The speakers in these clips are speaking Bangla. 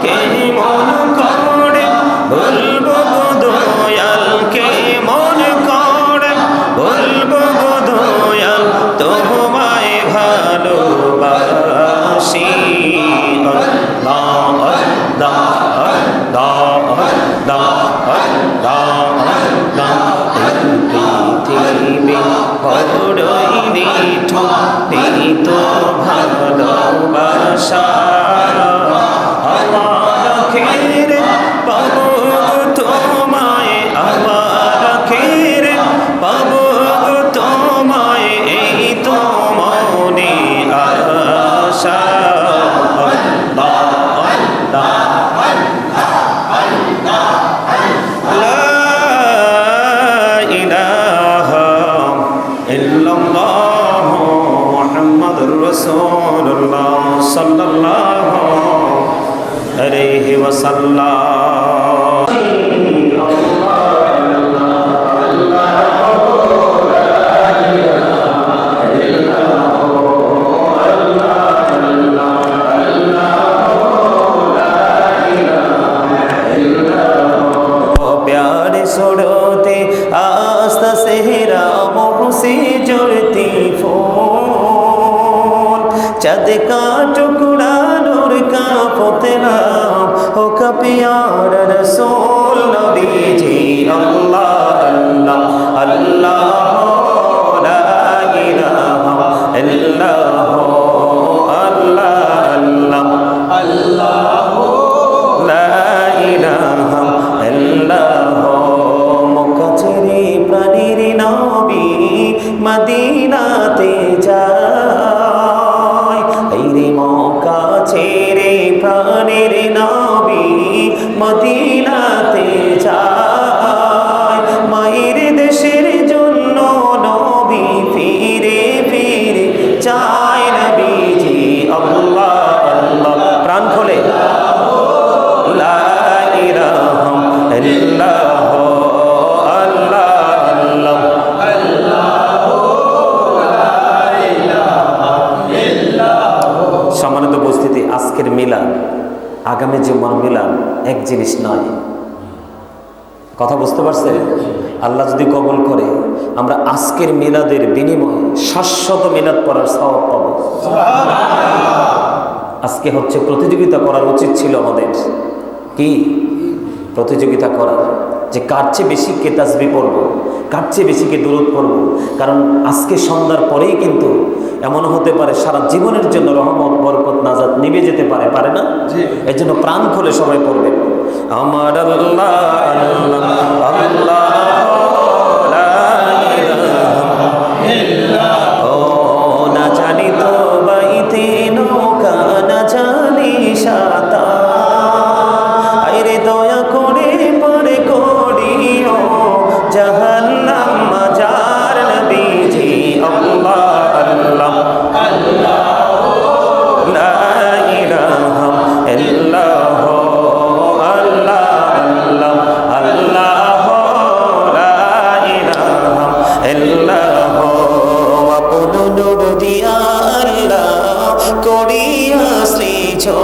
কেমন করে বলবো গো দয়াল, কেমন করে বলবো গো দয়াল, তোমায় ভালোবাসি। পৃথিবী বড়ই নিঠুর, এই তো ভালোবাসা। আমার খেরে পাবো তোমায়, আমার খেরে পাবো তোমায়, এই তো মনে আশা। রাসূলুল্লাহ সাল্লাল্লাহু আলাইহি ওয়াসাল্লাম। प्यारे छोड़ोते आस्ता सेहरा मोहसे जुड़ती फूल, चाँद का टुकड़ा नूर का पुतला हो का प्यारा रसूल नबी जी। अल्लाह अल्लाह अल्लाह ला इलाहा इल्लल्लाह, अल्लाह अल्लाह अल्लाह ला इलाहा इल्लल्लाह। मक्का ছেড়ে প্রাণের নবী মদিনাতে যায়, এই রে মক্কা ছেড়ে প্রাণের নবী মদিনাতে যায়। মায়ের দেশের জন্য নবী ফিরে ফিরে যায় নবীজি। আল্লাহ আল্লাহ প্রাণ খোলে লা ইলাহা ইল্লাল্লাহ, আল্লাহ আল্লাহ আল্লাহ লা ইলাহা ইল্লাল্লাহ। সম্মানিত উপস্থিতি, আজকের মিলাদ আগামী জুম্মার মিলাদ এক জিনিস নয়। কথা বুঝতে পারছেন? আল্লাহ যদি কবুল করে আমরা আজকের মিলাদের বিনিময়ে শাশ্বত মিলাদ পড়ার সওয়াব পাবো। আজকে হচ্ছে প্রতিযোগিতা করার উচিত ছিল আমাদের। কি প্রতিযোগিতা করার, যে কার চেয়ে বেশি কে তাসবিহ পড়বো, কার চেয়ে বেশি কে দুরূদ পড়বো। কারণ আজকে সন্ধ্যার পরেই কিন্তু এমন হতে পারে সারা জীবনের জন্য রহমত বরকত নাজাত নিভে যেতে পারে, পারে না? এর জন্য প্রাণ খুলে সবাই পড়বে আমার আল্লাহ আল্লাহ আল্লাহ লা ইলাহা ইল্লাল্লাহ। ও না জানি তো বাইতে নৌকা, না জানি সাঁতার, আইরে দয়া করে পারে করিও জাহান্নাম মাজার নবীজি। আল্লাহ আল্লাহ আল্লাহ লা ইলাহা ইল্লাল্লাহ, আল্লাহ আল্লাহ আল্লাহ লা ইলাহা ইল্লাল্লাহ। আপন নূর দিয়া আল্লাহ করিয়া সৃজন,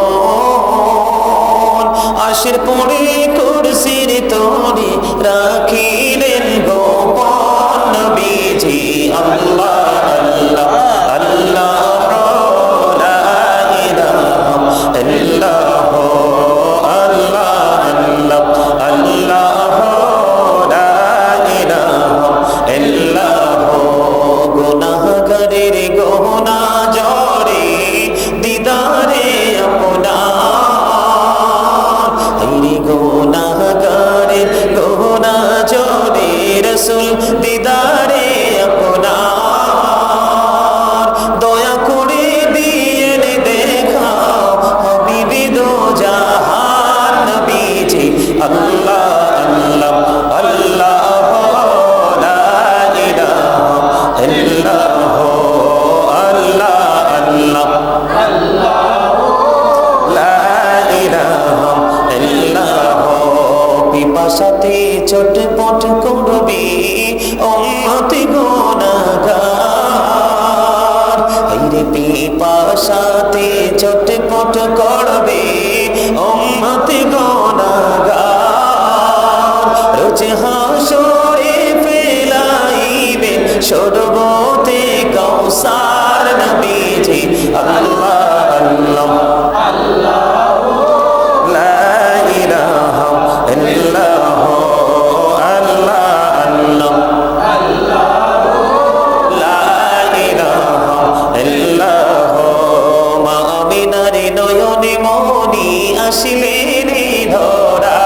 আশির পরে কুরসির তরে রাখিলেন গোপন নবীজি। আল্লাহ আল্লাহ আল্লাহ লা ইলাহা ইল্লাল্লাহ, আল্লাহ আল্লাহ আল্লাহ লা ইলাহা ইল্লাল্লাহ। গুনাহগারের গোনা জরে দিদারে আপনার, এই গুনাহগারের গোনা জরে চটপট করবে উম্মত গুনাহগার। হায়রে পিপাসাতে চটপট করবে উম্মত গুনাহগার। রোজ হাসরে ফেলাইবে শরবতে কাউসার নবীজি আল্লাহ আল্লাহ আল্লাহ লা ইলাহা ইল্লাল্লাহ আল্লাহ আল্লাহ আল্লাহ লা ইলাহা ইল্লাল্লাহ। মা আমিনার নয়নে মনি আসিলেন ধরা,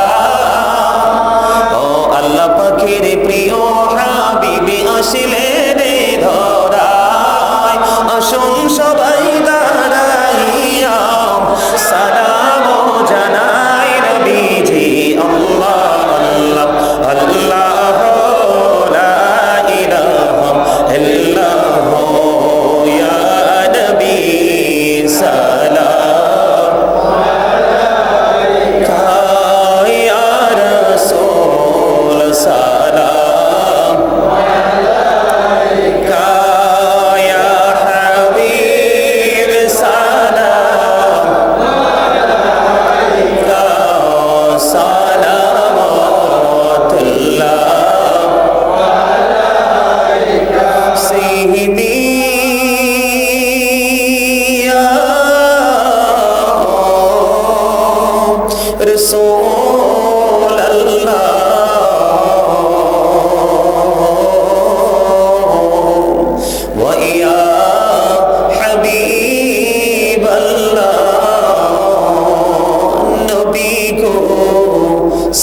ও আল্লাহ পাকের প্রিয় হাবিবি আসিলেন ধরায়। আসুন সবাই দাঁড়াইয়া সালাম জানাই নবীজি আল্লাহ আল্লাহ আল্লাহ লা ইলাহা ইল্লাল্লাহ ইয়া নবী সালাম আলাইকা ইয়া রাসূল সালাম আলাইকা ইয়া হাবিব সালাম আলাইকা সালাওয়াতুল্লাহ আলাইকা সাইয়্যিদি ইয়া রাসূলাল্লাহ ওয়া ইয়া হাবিবাল্লাহ। নবী গো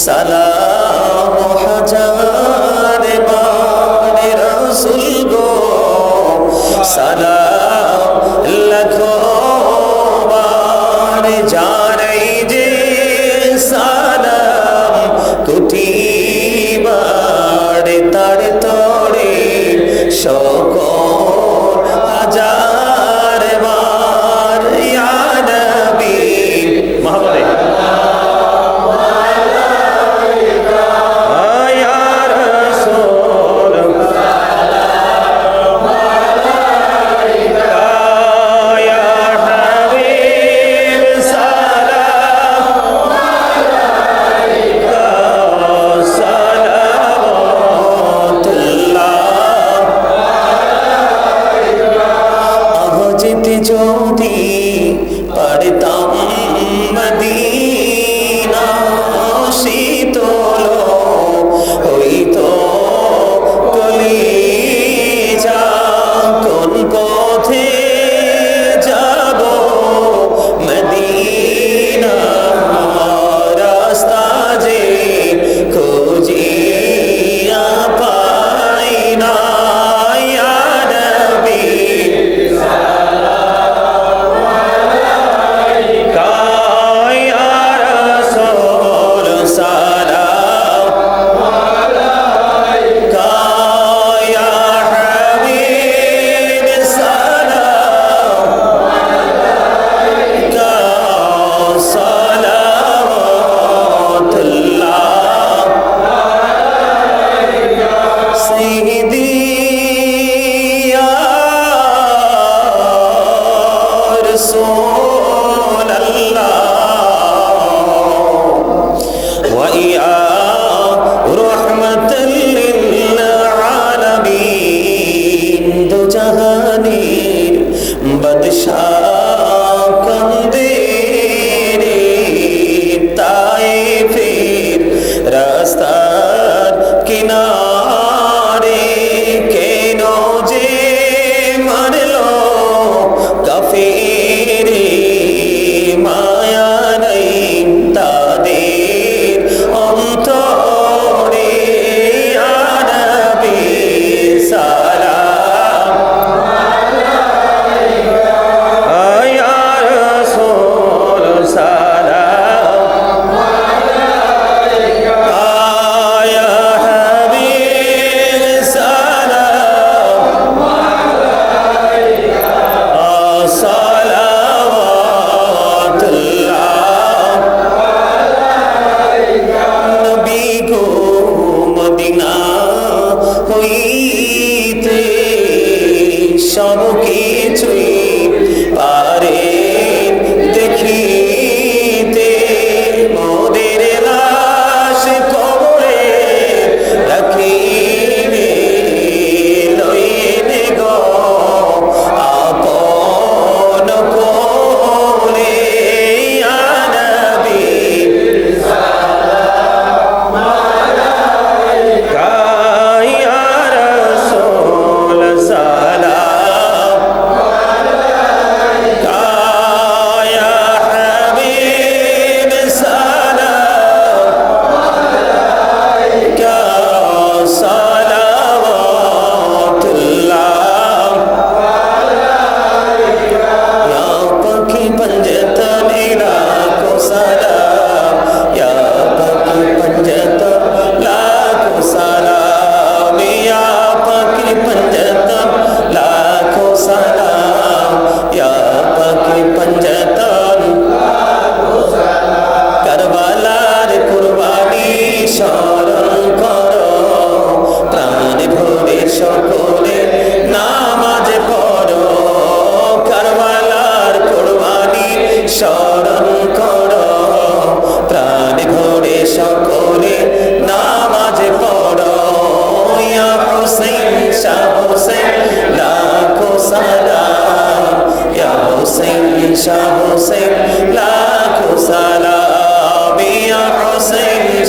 সালাম হাজার বার, রাসূল গো সালাম লাখো বার। জানাই যে সালাম কোটি বার, তার তরে সকল হাজার বার। ইয়া নবী মহব্বতে ইয়া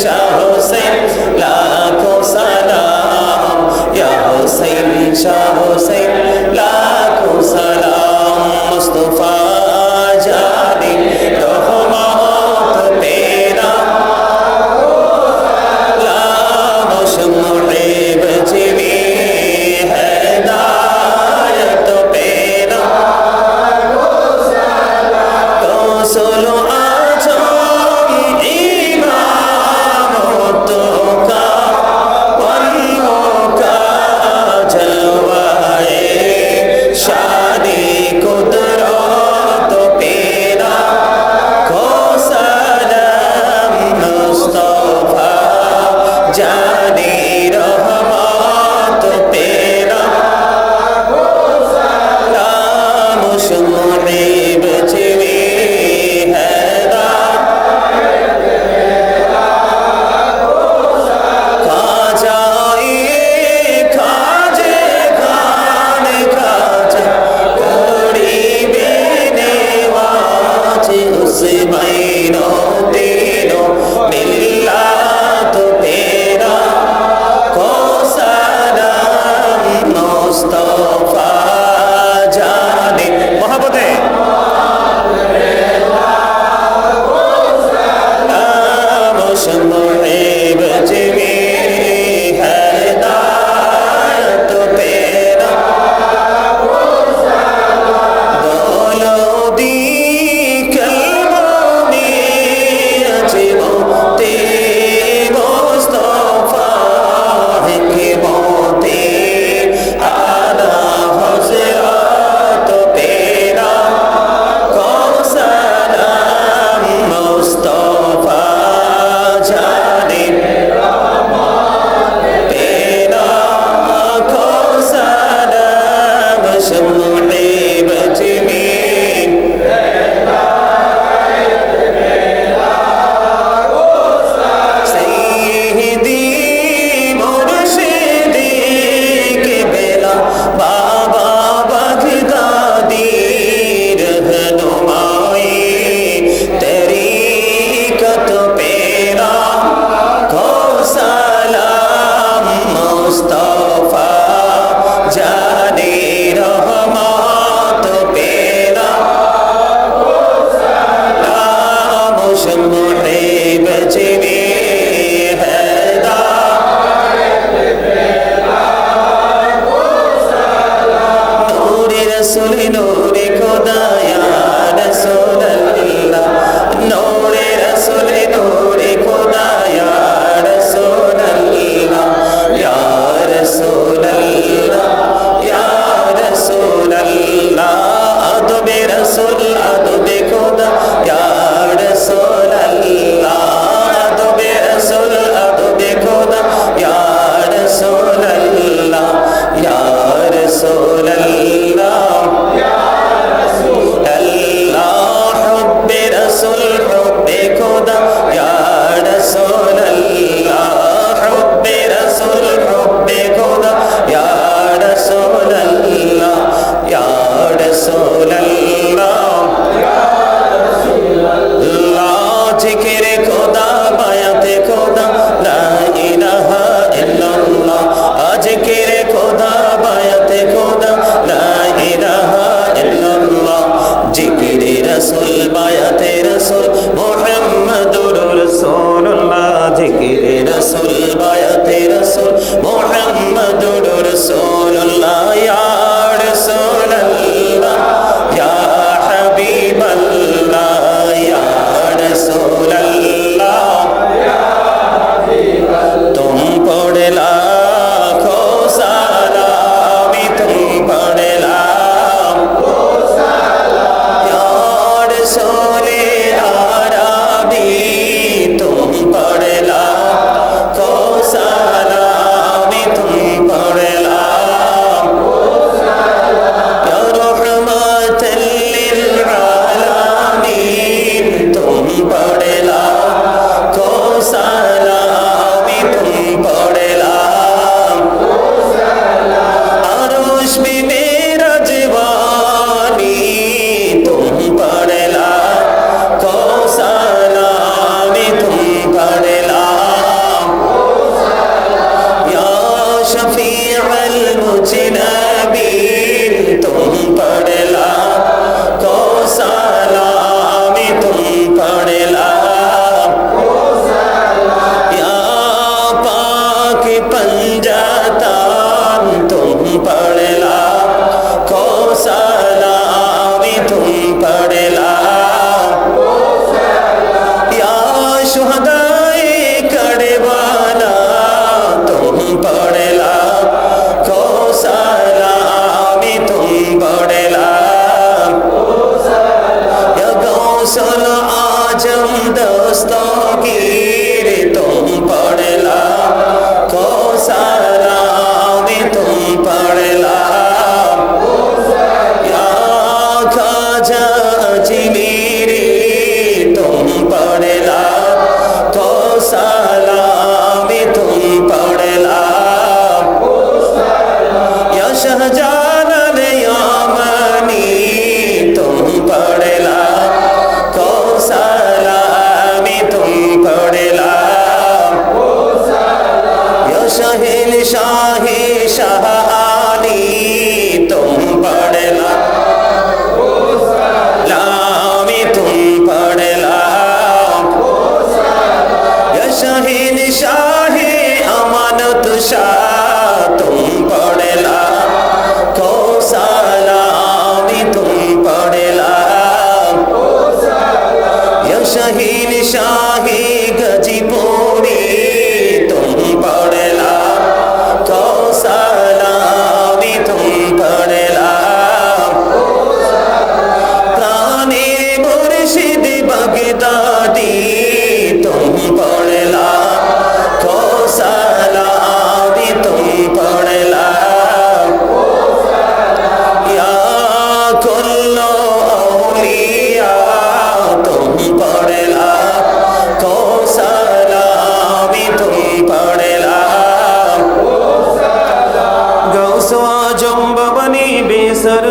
শাহ হুসেন লাখো সালাম, ইয়া হুসেন শাহ হুসেন লাখো সালাম। মুস্তাফা জানে রহমত তেরা লামশ মুহিব জিমি হেদায়ত পেরা रसूल आजम इमामतों का वलियों का जलवाए शादी कुदरत पेरा को सलाम मुस्तफा जाने रहमत पेरा लामुश मुहिब जिमी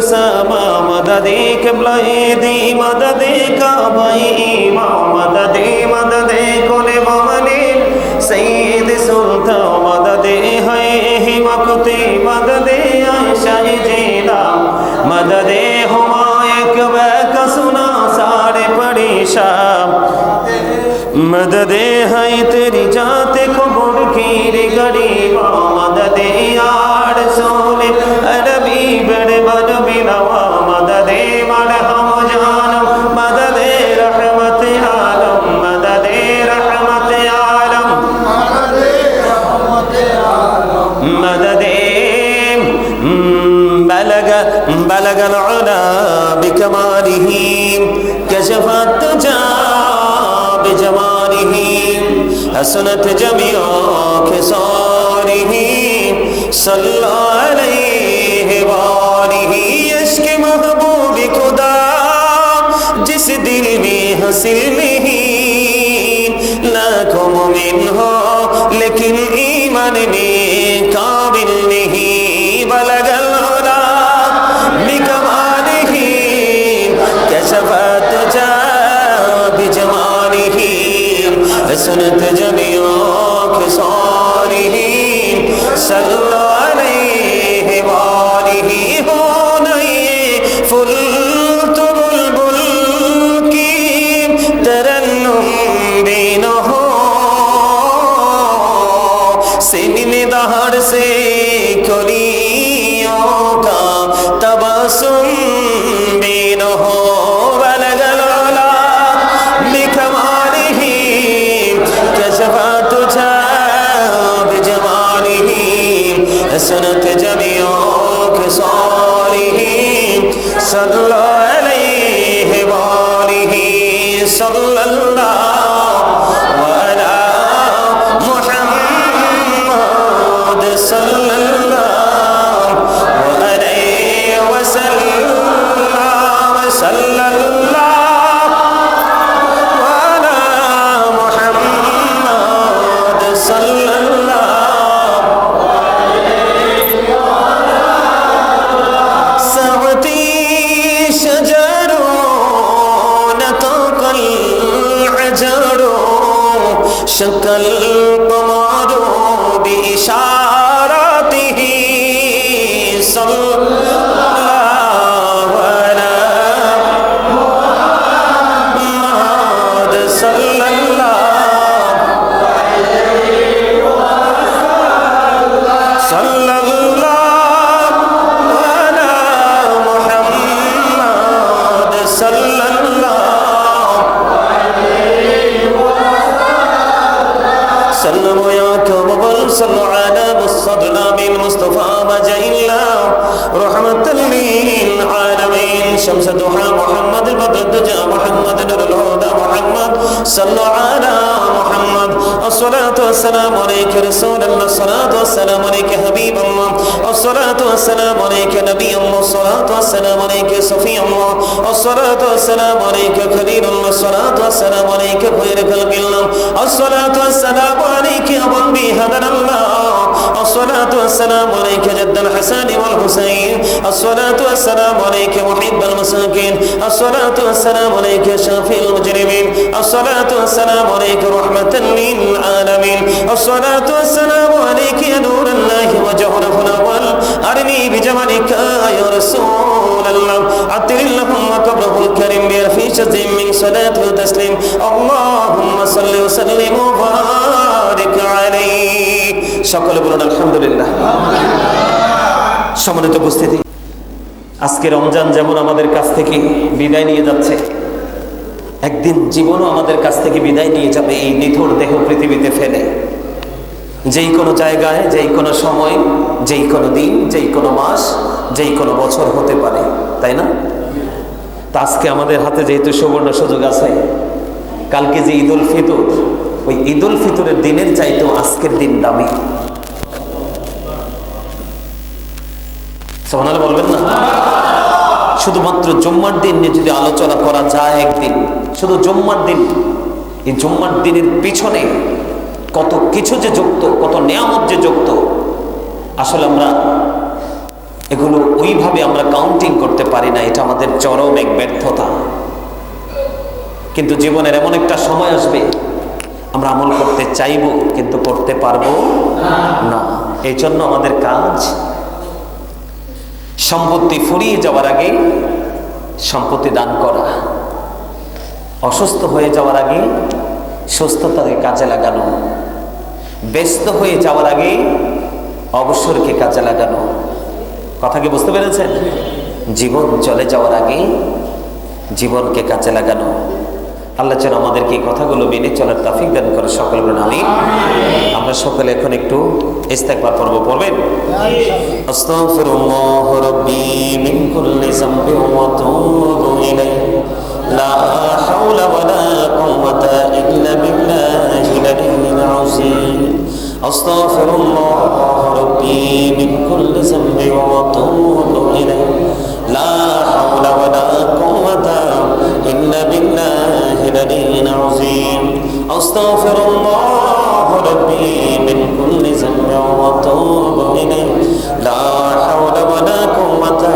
उसामा मददे क़िबला-ए दी मददे काबा-ए इमाम मददे मददे कुल मोमिनीन सय्यद सुल्तान मददे है ही वक्ते मददे आयशा-ए ज़ीना मददे हुमायूं का सुना सारे परेशान मददे है तेरी जाते कबूल की रे गरीबा मददे यार सोले अरबी बड़े बड़ बिनवा मददे मरहम जानम मददे रहमत आलम मददे रहमत आलम मददे बलग अल-उला बिकमालिही कशफत तुजा बिजमालिही हसनत जमीआ खिसालिही सल्लल्लाहु अलैहि वालिही इश्क़ महबूब खुदा जिस दिल में हंसिल नहीं लाखों मोमिन हो लेकिन ईमान में काबिल नहीं बलगल उला बिकमालिही कशफत तुजा बिजमालिही हसनत जमीआ खिसालिही सल्लल्लाहु अलैहि वालिही हो नहीं फुल तो बुलबुल की तरन्नुम भी न हो सिमिन दहर से कलियों का तबस्सुम भी न हो बलगल उला बिकमालिही कशफत तुजा बिजमालिही हसनत जमीआ खिसालिही सल्लल्लाहु अलैहि वालिही सल्लल्लाहु अला मुहम्मद सल्लल्लाहु अलैहि वसल्लम सल्लल्लाहु अला मुहम्मद सल्लल्लाहु सअती शजरो नतक़ल अजरो शक्ल कमारो बिइशारतिही सल्लल्लाहु अला मुहम्मद सल्लल्लाहु अला मुहम्मद सल्लल्लाहु सल्लल्लाहु या कबल सल्लल्लाहु अला मुस्तदना बिल मुस्तफा बजइल्ला रहमतल लिल आलमीन शम्स दुहा मोहम्मद बद्र दुजा मोहम्मद नूरुल हुदा मोहम्मद सल्लल्लाहु अला मोहम्मद अस्सलातु वस्सलामु अलैका रसूलल्लाह अस्सलातु वस्सलामु अलैका हबीबल्लाह अस्सलातु वस्सलामु अलैका नबियल्लाह अस्सलातु वस्सलामु अलैका सफियल्लाह अस्सलातु वस्सलामु अलैका खलीलुल्लाह अस्सलातु वस्सलामु अलैका खैर खल्क़िल्लाह अस्सलातु वस्सलामु अलैका अबुल बिहदल्लाह अस्सलातु वस्सलामु अलैका जद्दल हसन वल हुसैन अस्सलातु वस्सलामु अलैका मुहिब्बल मसाकिन अस्सलातु वस्सलामु अलैका शाफिल मुजरिमीन अस्सलातु वस्सलामु अलैका रहमतल लिल आलमीन अस्सलातु वस्सलामु अलैका या नूरल्लाहि व जौहरुल अव्वल अरनी बिजमालिका या रसूलल्लाह अतिरिल्लहुम क़ब्रहुल करीम बिरफी शज़िम मिन सलाति व तस्लीम अल्लाहुम्मा सल्लि व सल्लिम व बारिक अलैहि সকলে বলুন আলহামদুলিল্লাহ। সম্মানিত উপস্থিতি, আজকে রমজান যেমন আমাদের কাছ থেকে বিদায় নিয়ে যাচ্ছে, একদিন জীবনও আমাদের কাছ থেকে বিদায় নিয়ে যাবে এই নিথর দেহ পৃথিবীতে ফেলে। যেই কোনো জায়গায়, যেই কোনো সময়, যেই কোনো দিন, যেই কোনো মাস, যেই কোনো বছর হতে পারে, তাই না? তা আজকে আমাদের হাতে যেহেতু সুবর্ণ সুযোগ আছে, কালকে যে ঈদুল ফিতর, ওই ঈদুল ফিতরের দিনের চাইতেও আজকের দিন দামি। সুবহানাল্লাহ বলবেন না? শুধুমাত্র জুম্মার দিন নিয়ে যদি আলোচনা করা যায় একদিন, শুধু জুম্মার দিন, এই জুম্মার দিনের পিছনে কত কিছু যে যুক্ত, কত নিয়ামত যে যুক্ত, আসলে আমরা এগুলো ওইভাবে আমরা কাউন্টিং করতে পারি না, এটা আমাদের চরম এক ব্যর্থতা। কিন্তু জীবনের এমন একটা সময় আসবে আমরা আমল করতে চাইব কিন্তু করতে পারবো না। এই জন্য আমাদের কাজ সম্পত্তি ফুরিয়ে যাওয়ার আগে সম্পত্তি দান করা, অসুস্থ হয়ে যাওয়ার আগে সুস্থতাকে কাজে লাগানো, ব্যস্ত হয়ে যাওয়ার আগে অবসরকে কাজে লাগানো। কথা কি বুঝতে পেরেছেন? জীবন চলে যাওয়ার আগে জীবনকে কাজে লাগানো। আল্লাহ যেন আমাদেরকে এই কথাগুলো মেনে চলার তৌফিক দান করে, সকল বলেন আমিন। আমরা সকলে এখন একটু ইস্তেগফার পড়ব, পড়বেন? আস্তাগফিরুল্লাহ রাব্বি মিন কুল্লি যামবিন ওয়া আতুবু ইলাইহি লা হাওলা ওয়ালা কুওয়াতা ইল্লা বিল্লাহিল আলিয়্যিল আযীম। আস্তাগফিরুল্লাহ রাব্বি মিন কুল্লি যামবিন ওয়া আতুবু ইলাইহি লা হাওলা ওয়ালা কুওয়াতা ইল্লা বিল্লাহিল আলিয়্যিল আযীম। আস্তাগফিরুল্লাহ রাব্বি মিন কুল্লি যামবিন ওয়া আতুবু ইলাইহি লা হাওলা ওয়ালা কুওয়াতা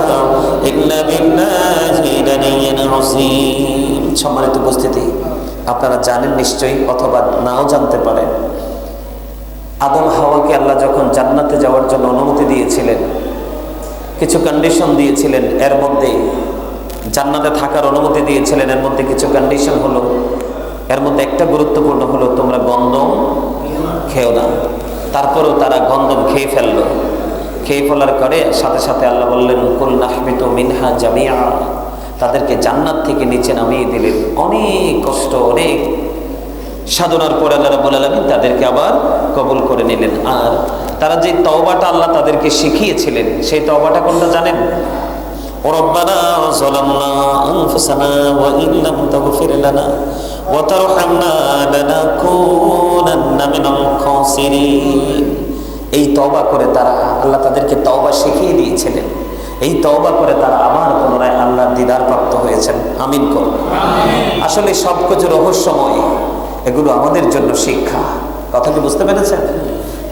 ইল্লা বিল্লাহিল আলিয়্যিল আযীম। সম্মানিত উপস্থিতি, আপনারা জানেন নিশ্চয়ই অথবা নাও জানতে পারেন, আদম হাওয়াকে আল্লাহ যখন জান্নাতে যাওয়ার জন্য অনুমতি দিয়েছিলেন, কিছু কন্ডিশন দিয়েছিলেন। এর মধ্যে জান্নাতে থাকার অনুমতি দিয়েছিলেন, এর মধ্যে কিছু কন্ডিশন হলো, এর মধ্যে একটা গুরুত্বপূর্ণ হলো তোমরা গন্ধম খেও না। তারপরেও তারা গন্ধম খেয়ে ফেললো। খেয়ে ফেলার পরে সাথে সাথে আল্লাহ বললেন কুল নাহবিতু মিনহা জামিআ, তাদেরকে জান্নাত থেকে নিচে নামিয়ে দিলেন। অনেক কষ্ট, অনেক সাধনার পরে আল্লাহ রাব্বুল আলামিন তাদেরকে আবার কবুল করে নিলেন। আর তারা যে তওবাটা আল্লাহ তাদেরকে শিখিয়েছিলেন, সেই তওবাটা কোনটা জানেন? রব্বানা যালামনা আনফুসানা ওয়া ইন লাম তাগফির লানা ওয়া তারহামনা লানাকুনান্না মিনাল খাসিরিন। এই তওবা করে তারা, আল্লাহ তাদেরকে তওবা শিখিয়ে দিয়েছিলেন। এই তওবা করে তারা আবার পুনরায় আল্লাহর দিদার প্রাপ্ত হয়েছেন। আমিন করুন। আসলে সবকিছু রহস্যময়, এগুলো আমাদের জন্য শিক্ষা। কথা কি বুঝতে পেরেছেন?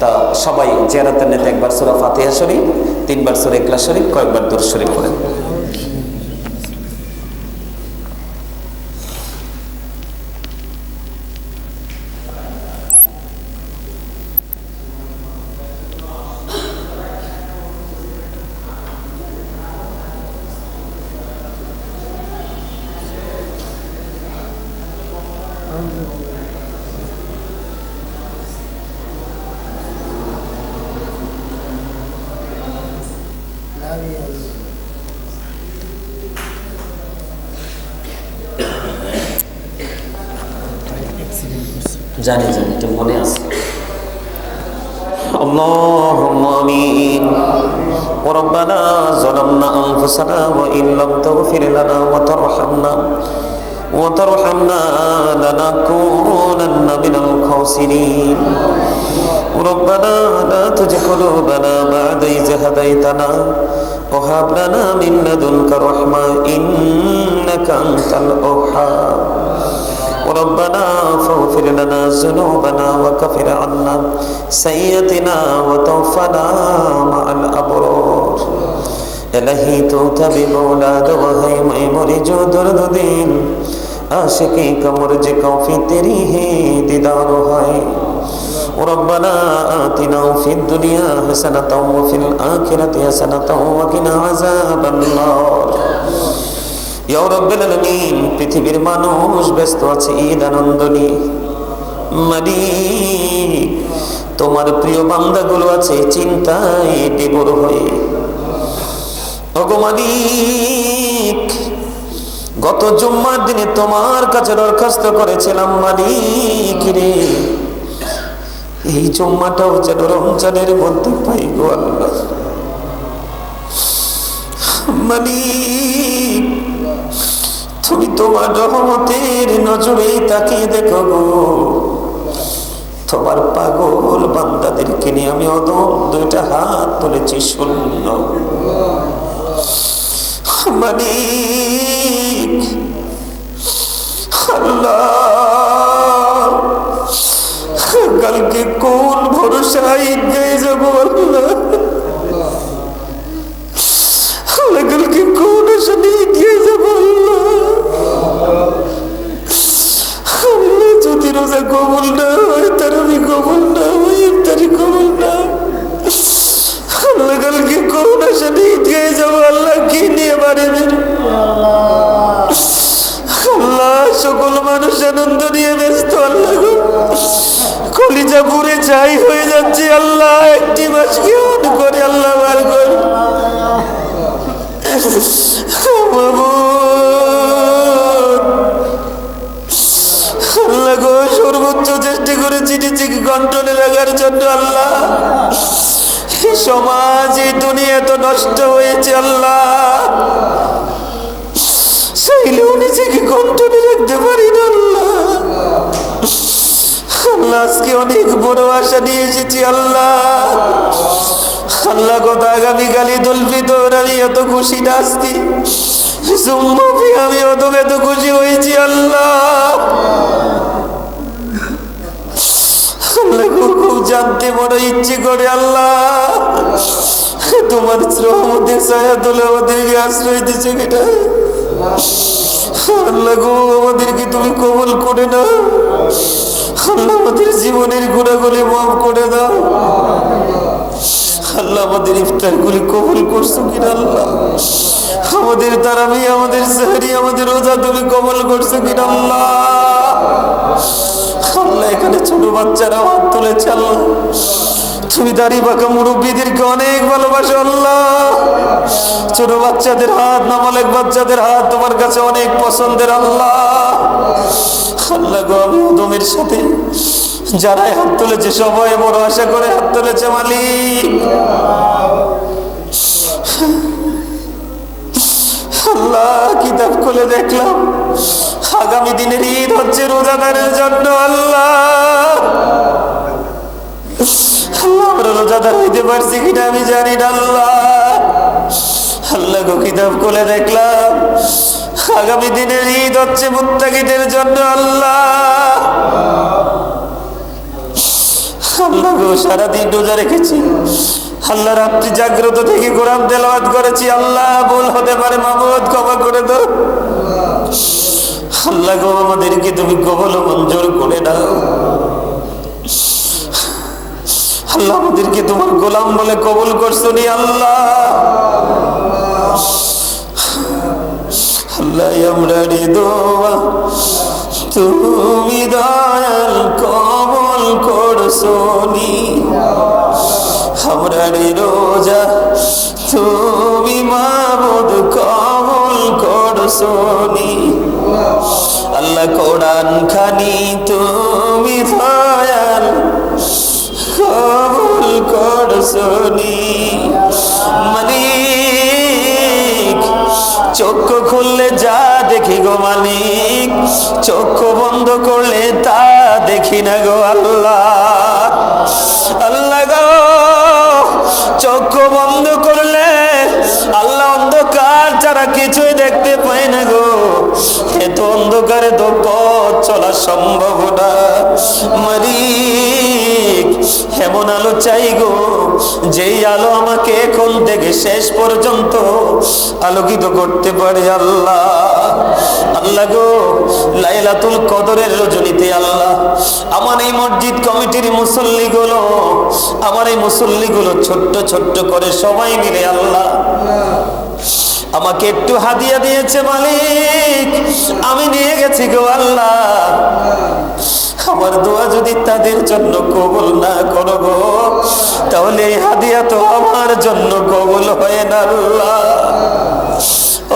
তা সবাই জিয়ারতের নিতে একবার সূরা ফাতিহা শরীফ, 3 বার সূরা ইখলাস শরীফ, কয়েকবার দুরূদ শরীফ পড়েন। জানি জানি, এটা মনে আছে। আল্লাহুম্মা আমিন। রব্বানা যালামনা আনফুসানা ওয়া ইন লাম তাগফির লানা ওয়া তারহামনা লানাকুনান্না মিনাল খাসিরিন। রব্বানা লা তুযিগ কুলুবানা বা'দা ইয হাদাইতানা ওয়া হাব লানা মিন লাদুনকা রাহমা ইন্নাকা আনতাল ওয়াহ্হাব। ربنا فاغفر لنا ذنوبنا وكفر عنا سيئاتنا وتوفنا مع الأبرار. إلهي توتبي بولاد وهي ميموري جو درد دين عاشقی کا مرج کو فی تیری ہی دیدار ہے. ربنا آتنا فی الدنيا حسنة وفي الآخرة حسنة وقنا عذاب النار. ইয়া রাব্বুল আলামিন, পৃথিবীর মানুষ ব্যস্ত আছে ঈদ আনন্দ নিয়ে। মালিক, তোমার প্রিয় বান্দাগুলো আছে চিন্তায় বিভোর হয়ে। ওগো মালিক, গত জুম্মার দিনে তোমার কাছে দরখাস্ত করেছিলাম, মালিক রে এই জুম্মাটাও যেন রমজানের মধ্যে পাই গো আল্লাহ। মালিক, তুমি তোমার রহমতের নজরে তাকিয়ে দেখো গো, তোমার পাগল বান্দাদেরকে নিয়ে আমি অদম 2টা হাত তুলেছি শূন্য। মালিক আল্লাহ, কালকে কোন ভরসায় গিয়ে যাবো আল্লাহ। কবুল না হয়, তারাবি কবুল না হয়, ইফতারি কবুল না। আল্লাহ কালকে করোনার সাথে ঈদ গায়ে যাবো, আল্লাহ কি নিয়ে বাড়ি বেরো। আল্লাহ সকল মানুষ আনন্দ নিয়ে ব্যস্ত, আল্লাহ গো কলিজা পুরে ছাই হয়ে যাচ্ছে। আল্লাহ একটি মাসকে অন করে আল্লাহ বার কর। আল্লাহ গো সর্বোচ্চ চেষ্টা করেছি নিজেকে কন্ট্রোলে রাখার জন্য। আল্লাহ এই সমাজ, এই দুনিয়া তো নষ্ট হয়েছে। আল্লাহ চাইলেও নিজেকে কন্ট্রোলে রাখতে পারি না। আল্লাহ আল্লাহ আজকে অনেক বড় আশা নিয়ে এসেছি। আল্লাহ আল্লাহ কথা আগামীকাল ঈদুল ফিতর, আমি এত খুশি না আজকে আমি এত খুশি হয়েছি। আল্লাহ আল্লাহ খুব জানতে বড় ইচ্ছে করে। আল্লাহ তোমার রহমতের ছায়া তোলে আমাদেরকে আশ্রয় দিচ্ছে কেটা। আল্লাহ গো আমাদেরকে তুমি কবুল করে নাও। আল্লাহ আমাদের জীবনের গুণাগুলি মাফ করে দাও। আল্লাহ আমাদের ইফতারগুলি কবুল করছো কিনা। আল্লাহ আমাদের তারাবি, আমাদের সেহরি, আমাদের রোজা তুমি কবুল করছো কিনা। আল্লাহ আল্লাহ এখানে ছোট বাচ্চারা হাত তুলেছে। আল্লাহ তুমি দাড়ি বাঁকা মুরব্বীদেরকে অনেক ভালোবাসো। আল্লাহ ছোট বাচ্চাদের হাত, নাবালেগ বাচ্চাদের হাত তোমার কাছে অনেক পছন্দের। আল্লাহ আল্লাহ গো আমি উদমের সাথে যারাই হাত তুলেছে সবাই বড় আশা করে হাত তুলেছে। মালিক আল্লাহ কিতাব খুলে দেখলাম আগামী দিনের ঈদ হচ্ছে রোজাদারের জন্য। আল্লাহ আমরা রোজাদার হইতে পারছি কিনা আমি জানি না। আল্লাহ আল্লাহ গো কিতাব খুলে দেখলাম আগামী দিনের ঈদ হচ্ছে মুত্তাকিদের জন্য। আল্লাহ আল্লাহ গো সারাদিন রোজা রেখেছি। আল্লাহ রাত্রি জাগ্রত থেকে কোরআন তেলাওয়াত করেছি। আল্লাহ ভুল হতে পারে, মাবুদ ক্ষমা করে দাও। আল্লাহ গো আমাদেরকে তুমি কবুল ও মঞ্জুর করে দাও। আল্লাহ আমাদেরকে তোমার গোলাম বলে কবুল করছো নি। আল্লাহ আল্লাহ আমরা দোয়া তুমি দয়াল কবুল করছো নি। আমরা রোজা তুমি মাবুদ কবুল করছো নি। আল্লাহ কোরআন খানি তুমি দয়াল কবুল করছো নি। মালিক চক্ষু খুললে যা দেখি গো মালিক, চক্ষু বন্ধ করলে তা দেখি না গো। আল্লাহ আল্লাহ গো চক্ষু বন্ধ করলে আল্লাহ অন্ধকার ছাড়া কিছুই দেখতে পাই না গো। এত অন্ধকারে তো পথ চলা সম্ভব না। মালিক এমন আলো চাই গো যেই আলো আমাকে এখন থেকে শেষ পর্যন্ত আলোকিত করতে পারে। আল্লাহ আল্লাহ গো লাইলাতুল কদরের রজনীতে আল্লাহ আমার এই মসজিদ কমিটির মুসল্লিগুলো, আমার এই মুসল্লিগুলো ছোট্ট ছোট্ট করে সবাই মিলে আল্লাহ আমাকে একটু হাদিয়া দিয়েছে। মালিক আমি নিয়ে গেছি গো। আল্লাহ আমার দোয়া যদি তাদের জন্য কবুল না করো গো, তাহলে এই হাদিয়া তো আমার জন্য কবুল হয় না। আল্লাহ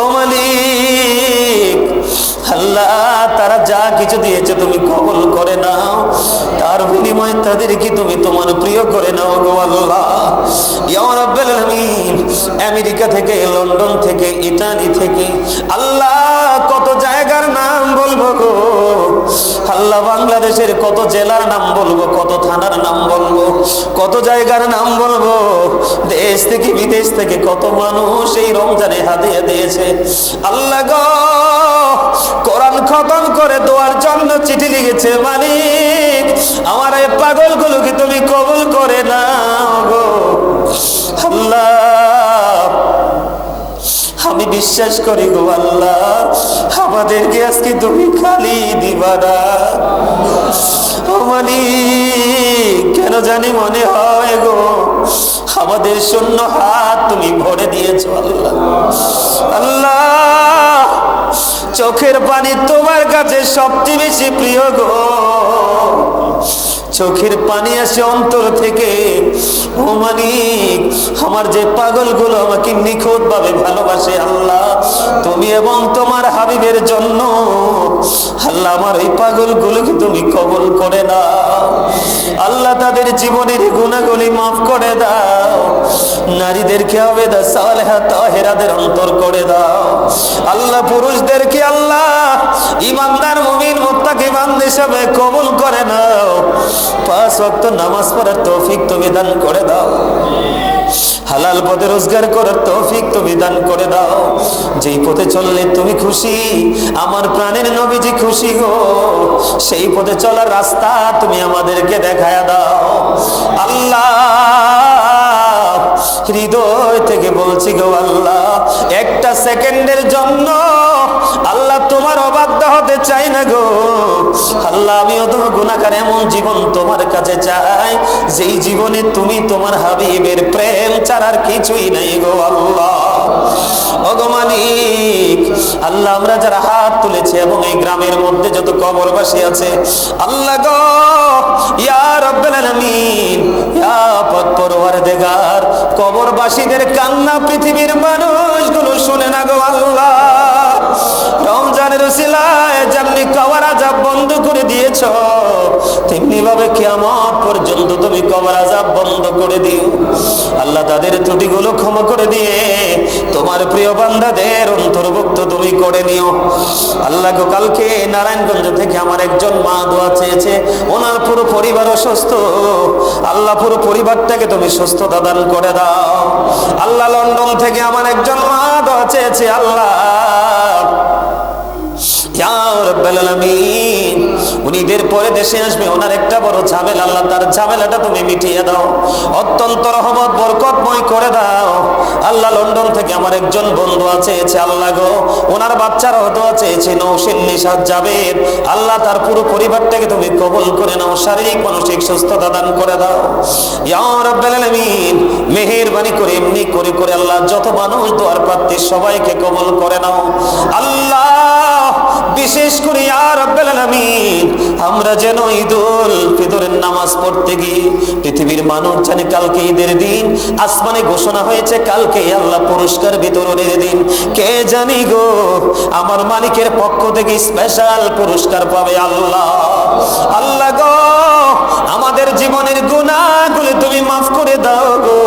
ও মালিক আল্লাহ তারা যা কিছু দিয়েছে তুমি কবুল করে নাও, তার বিনিময়ে তাদেরকে তুমি তোমার প্রিয় করে নাও গো। আল্লাহ ইয়া রাব্বুল আলামিন আমেরিকা থেকে, লন্ডন থেকে, ইতালি থেকে আল্লাহ কত জায়গার নাম বলবো গো। আল্লাহ বাংলাদেশের কত জেলার নাম বলবো, কত থানার নাম বলবো, কত জায়গার নাম বলবো। দেশ থেকে বিদেশ থেকে কত মানুষ এই রমজানে হাদিয়া দিয়েছে। আল্লাহ গো কোরআন খতম করে দোয়ার জন্য চিঠি লিখেছে। মালিক আমার এই পাগলগুলোকে তুমি কবুল করে নাও গো। আল্লাহ আমি বিশ্বাস করি গো আল্লাহ, আমাদেরকে আজকে তুমি খালি দিবা না। ও মালিক, কেন জানি মনে হয় গো আমাদের শূন্য হাত তুমি ভরে দিয়েছো আল্লাহ। আল্লাহ, চোখের পানি তোমার কাছে সবচেয়ে বেশি প্রিয় গো। চোখের পানি আসে অন্তর থেকে। ও মালিক, আমার যে পাগলগুলো আমাকে নিখুঁত ভাবে ভালোবাসে আল্লাহ, তুমি এবং তোমার হাবিবের জন্য আল্লাহ আমার এই পাগলগুলোকে তুমি কবুল করে দাও আল্লাহ। তাদের জীবনের গুনাহগুলি মাফ করে দাও। নারীদেরকে আবেদা সালেহা তাহেরাদের অন্তর করে দাও আল্লাহ। পুরুষদেরকে আল্লাহ ইমানদার মুমিন মুত্তাকি বান্দা হিসেবে কবুল করে নাও। 5 ওয়াক্ত নামাজ পড়ার তৌফিক তুমি দান করে দাও। হালাল পথে রোজগার করার তৌফিক তুমি দান করে দাও। যেই পথে চললে তুমি খুশি, আমার প্রাণের নবীজি খুশি গো, সেই পথে চলার রাস্তা তুমি আমাদেরকে দেখায়া দাও আল্লাহ। হৃদয় থেকে বলছি গো আল্লাহ, একটা সেকেন্ডের জন্য আল্লাহ তোমার অবাধ্য হতে চাই না গো আল্লাহ। আমিও তো গুনাহগার, এমন জীবন তোমার কাছে চাই যেই জীবনে তুমি তোমার হাবিবের প্রেম ছাড়ার কিছুই নাই গো আল্লাহ। ওগো মালিক আল্লাহ, আমরা যারা হাত তুলেছে এবং এই গ্রামের মধ্যে যত কবরবাসী আছে আল্লাহ গো, ইয়া রাব্বুল আলামিন, ইয়া পরওয়ারদিগার, কবরবাসীদের কান্না পৃথিবীর মানুষগুলো শুনে না গো আল্লাহ। রমজানের উসিলায় যেমনি কবর আযাব বন্ধ করে দিয়েছ, তেমনি ভাবে কিয়ামত পর্যন্ত তুমি কবর আযাব বন্ধ করে দিও আল্লাহ। তাদের ত্রুটিগুলো ক্ষমা করে দিয়ে তোমার প্রিয় বান্দাদের অন্তর্ভুক্ত তুমি করে নিও আল্লাহ গো। কালকে নারায়ণগঞ্জ থেকে আমার একজন মা দোয়া চেয়েছে, ওনার পুরো পরিবার অসুস্থ আল্লাহ। পুরো পরিবারটাকে তুমি সুস্থতা দান করে দাও আল্লাহ। লন্ডন থেকে আমার একজন মা দোয়া চেয়েছে আল্লাহ, ইয়া রাব্বুল আলামিন, উনি ঈদের পরে দেশে আসবে, ওনার একটা বড় ঝামেলা আল্লাহ, তার ঝামেলাটা তুমি মিটিয়ে দাও, অত্যন্ত রহমত বরকতময় করে দাও আল্লাহ। লন্ডন থেকে আমার একজন বন্ধু আছে আল্লাহ গো, ওনার বাচ্চারা হতো আছে নৌসিন নিশাত জাবেদ আল্লাহ, তার পুরো পরিবারটাকে তুমি কবুল করে নাও, শারীরিক মানসিক সুস্থতা দান করে দাও ইয়া রাব্বুল আলামিন। মেহেরবানি করে এমনি করে করে আল্লাহ যত মানুষ দোয়ার প্রার্থী সবাইকে কবুল করে নাও আল্লাহ। বিশেষ করে ইয়া রাব্বুল আলামিন, আমরা যেন ঈদুল ফিতরের নামাজ পড়তে গিয়ে পৃথিবীর মানুষ জানে কালকে ঈদের দিন, আসমানে ঘোষণা হয়েছে কালকে আল্লাহ পুরস্কার বিতরণের দিন। কে জানি গো আমার মালিকের পক্ষ থেকে স্পেশাল পুরস্কার পাবে আল্লাহ। আল্লাহ গো, আমাদের জীবনের গুনাহগুলো তুমি মাফ করে দাও গো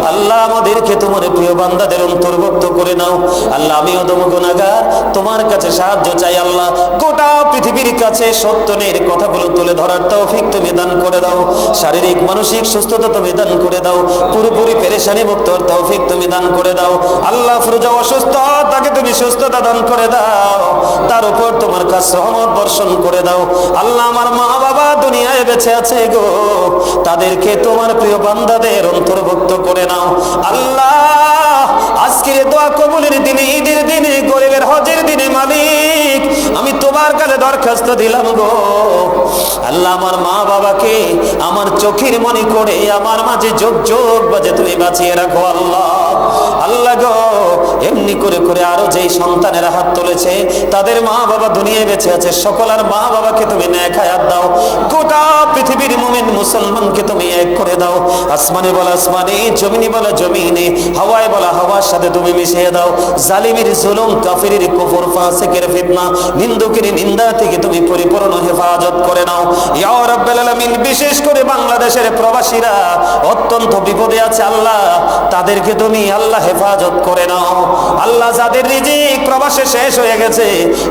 আল্লাহ। আমাদেরকে তোমার প্রিয় বান্দাদের অন্তর্ভুক্ত করে নাও আল্লাহ। আমিও তো গুনাহগার, তোমার কাছে সাহায্য চাই আল্লাহ। গোটা পৃথিবীর কাছে সত্যের কথাগুলো তুলে ধরার তৌফিক তুমি দান করে দাও। শারীরিক মানসিক সুস্থতা তুমি দান করে দাও। পুরোপুরি পেরেশানি মুক্ত তৌফিক তুমি দান করে দাও আল্লাহ। ফিরোজা অসুস্থ, তাকে তুমি সুস্থতা দান করে দাও, তার উপর তোমার কাছে রহমত বর্ষণ করে দাও আল্লাহ। আমার মা বাবা দুনিয়ায় বেঁচে আছে গো, তাদেরকে তোমার প্রিয় বান্দাদের অন্তর্ভুক্ত করে নাও আল্লাহ। আজকের দোয়া কবুলের দিনে, ঈদের দিনে, গরিবের হজের দিনে মালিক আমি তোমার কাছে দরখাস্ত দিলাম গো আল্লাহ। আমার মা বাবাকে আমার চোখের মনি করে আমার মাঝে যোগ যোগ বাজে তুমি বাঁচিয়ে রাখো আল্লাহ। আল্লাহ গো, এমনি করে করে আরো যেই সন্তানেরা হাত তুলেছে তাদের মা বাবা দুনিয়ায় বেঁচে আছে, সকলের মা বাবাকে তুমি নেক হায়াত দাও। গোটা পৃথিবীর মুমিন মুসলমানকে তুমি এক করে দাও। আসমানে বলা আসমানে, জমিনে বলা জমিনে, হাওয়ায় বলা হাওয়ার সাথে তুমি মিশিয়ে দাও। জালিমের জুলুম, কাফিরের কুফর, ফাসিকের ফিতনা, নিন্দুকের নিন্দা থেকে তুমি পরিপূর্ণ হেফাজত করে নাও ইয়া রাব্বুল আলামিন। বিশেষ করে বাংলাদেশের প্রবাসীরা অত্যন্ত বিপদে আছে আল্লাহ, তাদেরকে তুমি আল্লাহ হেফাজত করে নাও আল্লাহ। যাদের রিজিক প্রবাসে শেষ হয়ে গেছে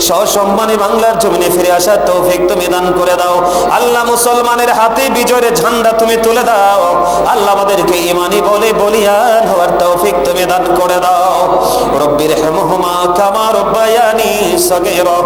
সসম্মানে বাংলার জমিনে ফিরে আসার তৌফিক তুমি দান করে দাও আল্লাহ। মুসলমানের হাতে বিজয়ের ঝান্ডা তুমি তুলে দাও আল্লাহ। আমাদেরকে ঈমানি বলে বলিয়ান হওয়ার তৌফিক তুমি দান করে দাও। রব্বিরহামহুমা কামা রাব্বায়ানি সগীরা।